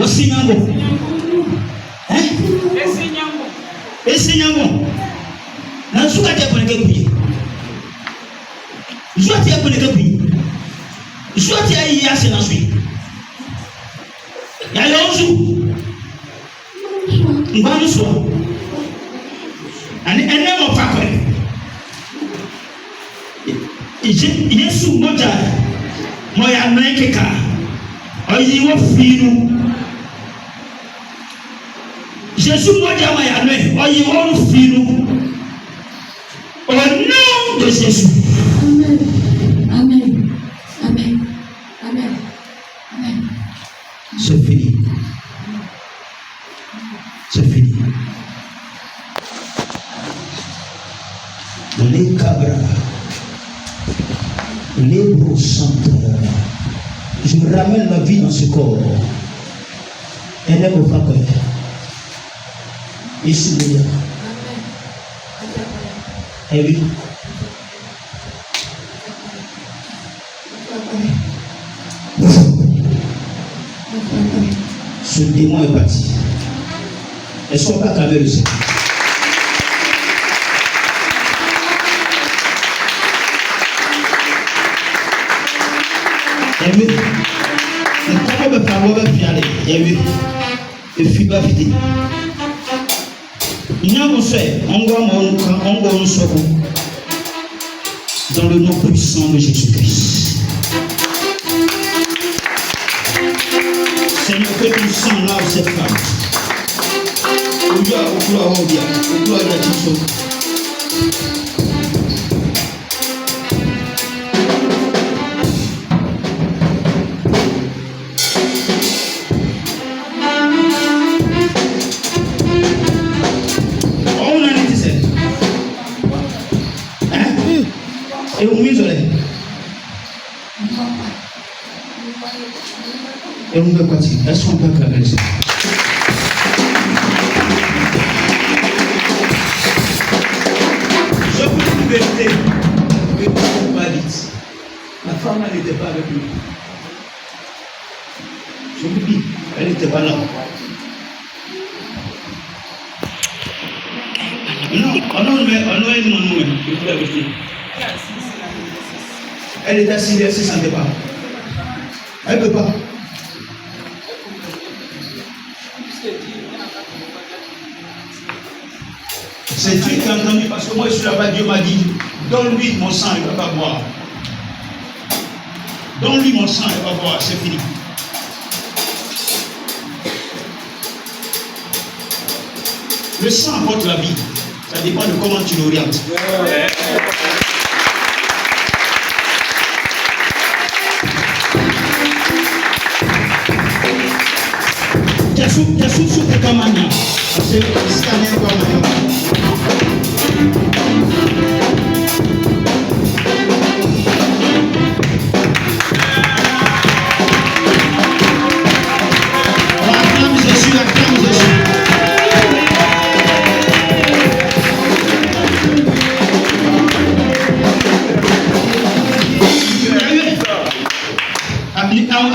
Osinyambo. Osinyambo. Osinyambo. Na suka te poneke kuyi. Suka te poneke kuyi. Suka te ayi ase na sui. Ya yonzu. Ngwanu so. Ani enemo pakwe. Yesu moja moya naikeka oyiwo finu. Jésus moja moya naikeka oyiwo finu. Au nom de Jésus. Amen. Amen. Amen. Amen. C'est fini. C'est fini. Les cabras. Les brosanteurs. Je ramène la vie dans ce corps. Elle est au facteur. Ici, il y a. Eh oui. Ce démon est parti. Est-ce qu'on peut acclamer le Seigneur? Eh oui. Comment me faire voir fialer? Eh oui. Et puis pas vite. Nous fait, on va nous sauver dans le nom puissant de Jésus-Christ. Seigneur, que tu sens là cette femme. Au gloire à Jésus. Et vous m'isolez. Et vous me quoi-t-il? Est-ce qu'on peut acclamer ça? Je vous dis une vérité. Que tu ne pas vite. La femme, elle n'était pas avec lui. Je vous dis, elle n'était pas là. Non, on a une elle est assise, elle ne se sentait pas. Elle ne peut pas. C'est Dieu qui a entendu parce que moi je suis là-bas, Dieu m'a dit, donne-lui mon sang, il ne va pas boire. Donne-lui mon sang, il va boire, c'est fini. Le sang apporte la vie. Ça dépend de comment tu l'orientes. Yesu kamanya c'est scanner comme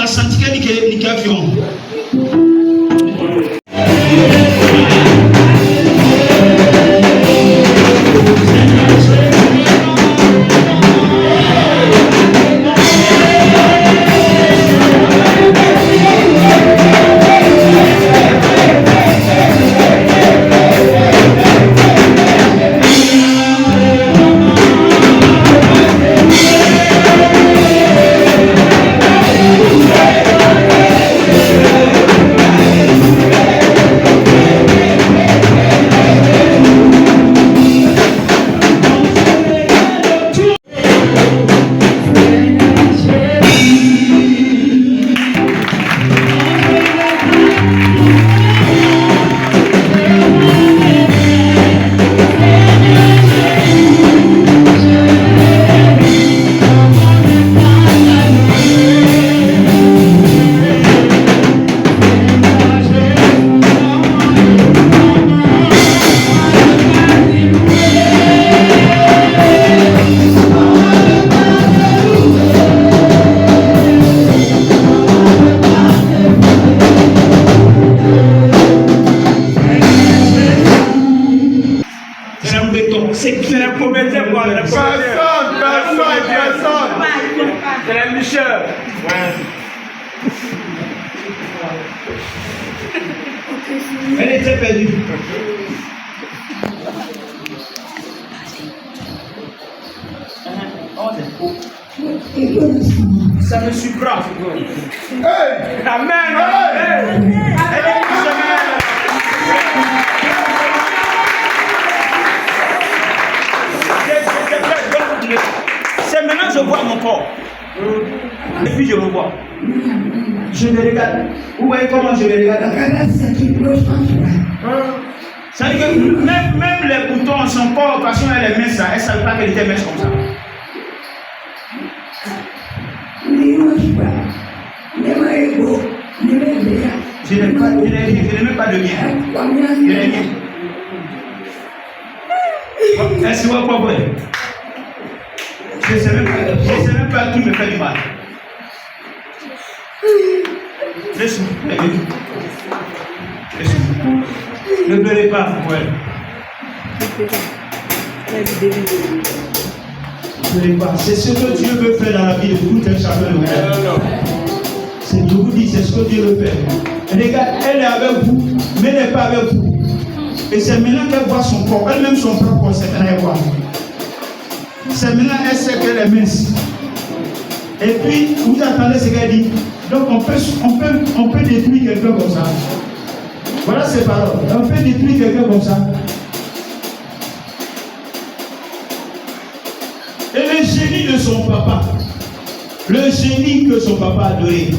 a senti que ni avion. Elle était perdue. Ça me surprend. Hey! Amen! Hey! Elle est plus c'est maintenant que je vois mon corps. Et puis je me vois. Je me regarde. Vous voyez comment je me regarde? Ça veut dire que même les boutons en son corps, quand elle est mince, elle ne savait pas qu'elle était mince comme ça. Je n'ai même pas de bien. Je n'ai rien. Est-ce que vous comprenez? Je ne sais même pas qui me fait du mal. Laisse-moi. Ne pleurez pas, pour elle. Ne pleurez pas. C'est ce que Dieu veut faire dans la vie de tout un chacun de vous. Je vous dis, c'est ce que Dieu veut faire. Regarde, elle est avec vous, mais elle n'est pas avec vous. Et c'est maintenant qu'elle voit son corps, elle-même son propre corps, c'est qu'elle voit. C'est maintenant qu'elle sait qu'elle est mince. Et puis, vous attendez ce qu'elle dit. Donc, on peut détruire quelqu'un comme ça. Voilà ses paroles. On peut détruire quelqu'un comme ça. Et le génie de son papa, le génie que son papa a donné,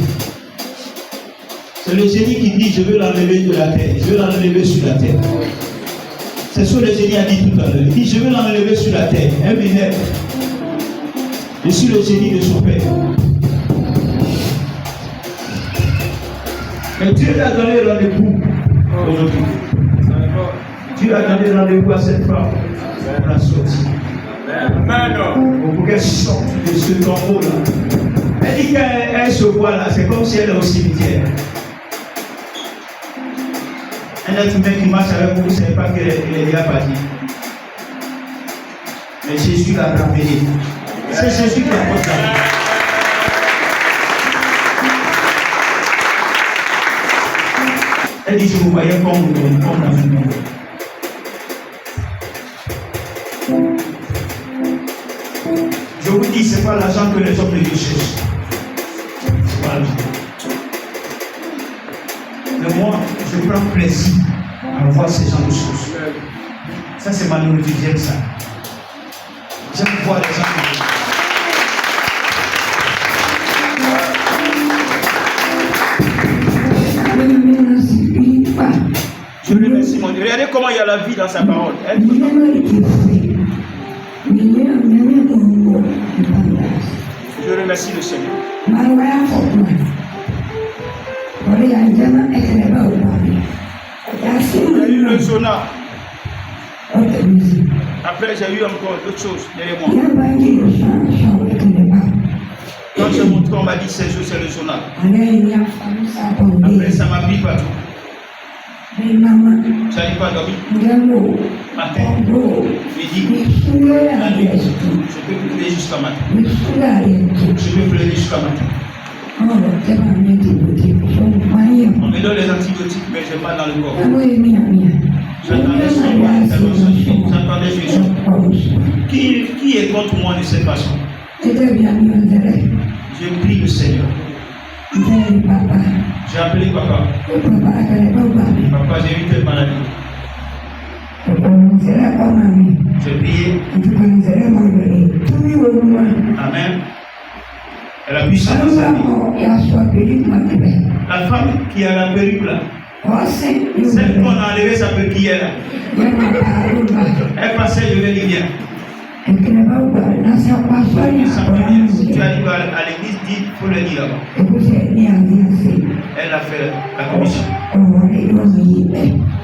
c'est le génie qui dit: je veux l'enlever de la terre, je veux l'enlever sur la terre. C'est ce que le génie a dit tout à l'heure. Il dit: je veux l'enlever sur la terre. Elle m'énerve. Je suis le génie de son père. Mais Dieu lui a donné rendez-vous aujourd'hui. Dieu a donné rendez-vous à cette femme pour la sortie. Pour qu'elle sorte de ce tombeau-là. Elle dit qu'elle se voit là, c'est comme si elle est au cimetière. Un être humain qui marche avec vous, vous ne savez pas qu'elle est déjà partie. Mais Jésus l'a ramené. C'est Jésus qui apporte la vie. Elle dit: je vous voyais comme dans une monde. Je vous dis, ce n'est pas l'argent que les hommes de Dieu cherchent. C'est pas l'argent. Mais moi, je prends plaisir à voir ces gens de choses. Ça, c'est ma nourriture, j'aime ça. J'aime voir les gens de Dieu. Je le remercie, mon Dieu. Regardez comment il y a la vie dans sa parole. Je remercie le Seigneur. J'ai eu le zona. Après, j'ai eu encore d'autres choses derrière moi. Quand j'ai montré, on m'a dit: c'est le zona. Après, ça m'a pris partout. J'arrive pas à dormir. Matin, midi, la nuit. Je peux pleurer jusqu'à matin. Je peux pleurer jusqu'à matin. On me donne les antibiotiques, mais je n'ai pas dans le corps. J'entendais Jésus. Qui est contre moi de cette façon? Je prie le Seigneur. J'ai appelé papa. Papa, j'ai eu telle maladie. J'ai prié. Amen. Elle a puissance dans sa vie. La femme qui a la perruque là, celle qu'on a enlevé sa perruque hier là, elle passait, je vais lui dire. Si tu arrives à l'église, dis, il faut le dire là-bas. Elle a fait la commission.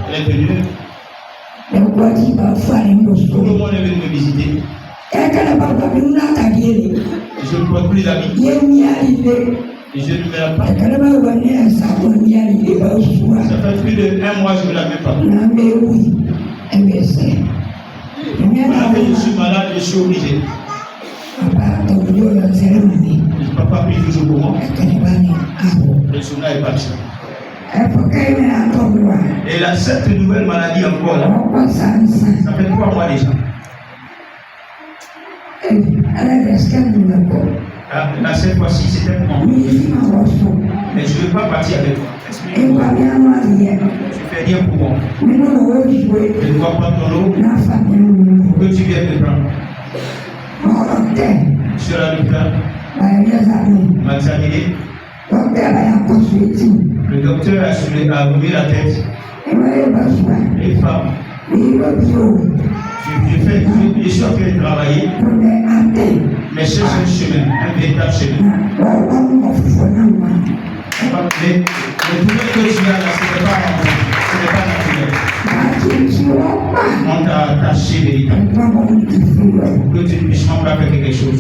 Elle est venue. Tout le monde est venu me visiter. Je ne porte plus d'habits. Et je ne me la pas. Ça fait plus d'1 mois que je ne la mets pas. Maintenant que je suis malade, je suis obligé. Papa prie toujours pour moi. Le journal est parti. Et là, cette nouvelle maladie encore là, ça fait 3 mois déjà. Là, cette fois-ci, c'était pour moi. Mais je ne veux pas partir avec toi. Explique-moi. Tu fais rien pour moi. Je dois prendre ton eau pour que tu viennes me prendre. Sur la l'hôpital, m'a examiné. Le docteur a levé la tête. Les femmes. Je suis en train de travailler, mais c'est un chemin, un véritable chemin. Les douleurs que tu as là, ce n'est pas naturel. On t'a attaché véritablement. Que tu ne puisses pas faire quelque chose.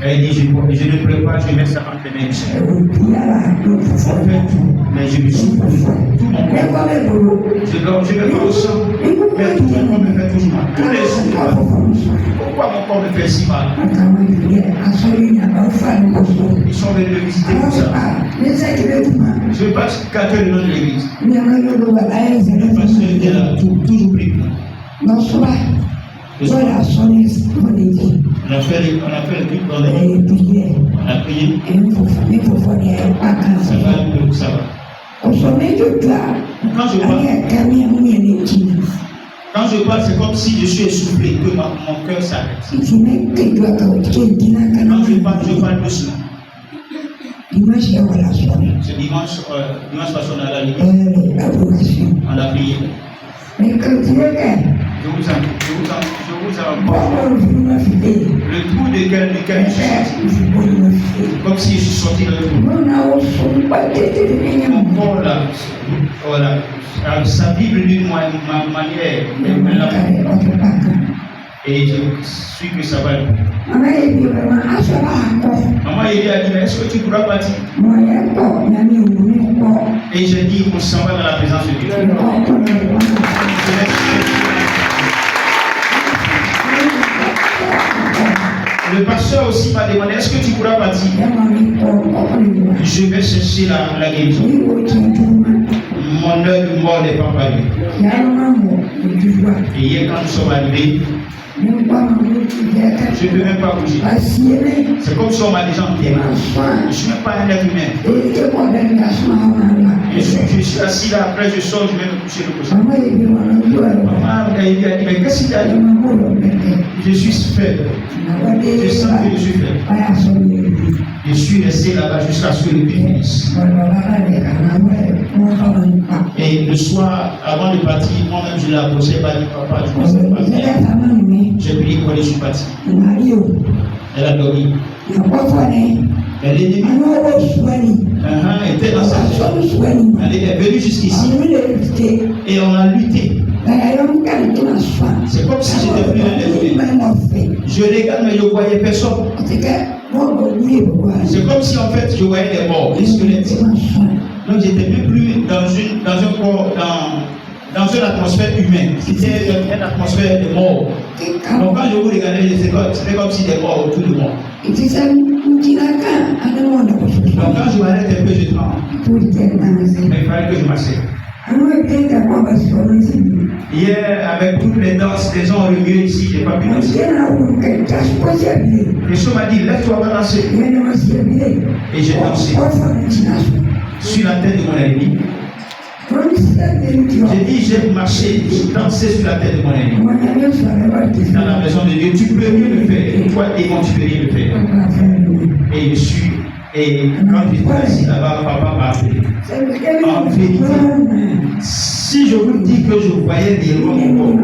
Elle dit, je ne pleure pas, je mets ça entre mes mains. On fait tout, mais je me souffre tout mon corps. Je vais pas au sang, mais tout mon corps me fait toujours mal. Tous les jours, pourquoi mon corps me fait si mal? Ils sont venus me visiter pour ça. Je ne veux pas capter le nom de l'église. Parce qu'il est là, toujours pris. On a fait le truc dans les on a prié. Ça va un peu, ça va. Quand je parle, c'est comme si je suis essoufflé, que mon cœur s'arrête. Quand je parle doucement. Ce dimanche passé, on a la limite. On a prié. Je vous embrasse. Le trou desquels je suis sorti. Comme si je suis sorti de trou. Mon corps là, voilà. Sa Bible dit ma manière. Et je suis que ça va le faire. Maman Elie a dit, mais est-ce que tu pourras partir? Et j'ai dit, on s'en va dans la présence de Dieu. Le pasteur aussi m'a demandé, est-ce que tu pourras partir? Je vais chercher la guérison. Mon heure de mort n'est pas parue. Et hier, quand nous sommes arrivés, je ne peux même pas bouger. C'est comme si on m'a déjà enterré. Je ne suis même pas un être humain. Je suis assis là, après je sors, je vais me coucher le prochain. Maman a dit, mais qu'est-ce qu'il a dit? Je suis faible. Je sens que je suis faible. Je suis resté là-bas jusqu'à ce que le Dieu finisse. Et le soir, avant de partir, moi-même je l'ai approché, elle m'a dit, papa, je ne sais pas bien. J'ai prié pour aller, je suis parti. Elle a dormi. Et l'ennemi était dans sa chambre. Elle est venue jusqu'ici. Et on a lutté. C'est comme si j'étais plus un être humain. Je regarde, mais je ne voyais personne. C'est comme si en fait je voyais des morts, des squelettes. Donc j'étais même plus dans un corps, dans une atmosphère humaine. C'était une atmosphère de mort. Donc quand je vous regardais, c'était comme si des morts autour de moi. Donc quand je m'arrête un peu, je tremble. Mais il fallait que je m'asseye. Hier, avec toutes les danses, les gens ont remué ici, je n'ai pas pu danser. Le soir m'a dit, lève-toi, va danser. Et j'ai dansé sur la tête de mon ennemi. J'ai dit, j'ai marché, j'ai dansé sur la tête de mon ennemi. Dans la maison de Dieu, tu peux mieux le faire. Toi, démon, tu peux rien le faire. Et je suis. Et quand j'étais assis là-bas, papa m'a appelé. En vérité, si je vous dis que je voyais des ronds,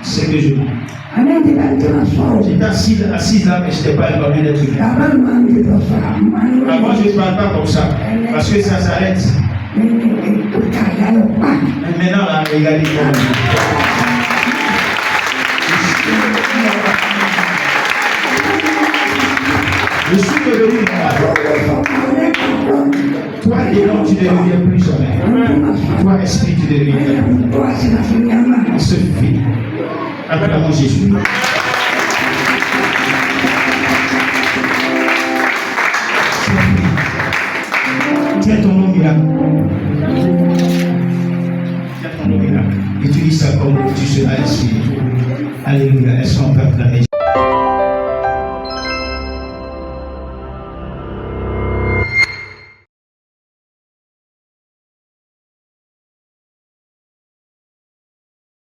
c'est que je mens. J'étais assis là, mais je n'étais pas un d'être humain. Avant, je ne parle pas comme ça, parce que ça s'arrête. Mais maintenant, là, regardez comment. Je suis devenu malade. Toi, démon, tu ne deviens plus jamais. Toi, esprit, tu deviens jamais. Ce suffit. Acclamons Jésus. Alléluia. Utilise ça comme tu seras inspiré. Alléluia. Est-ce qu'on peut acclamer?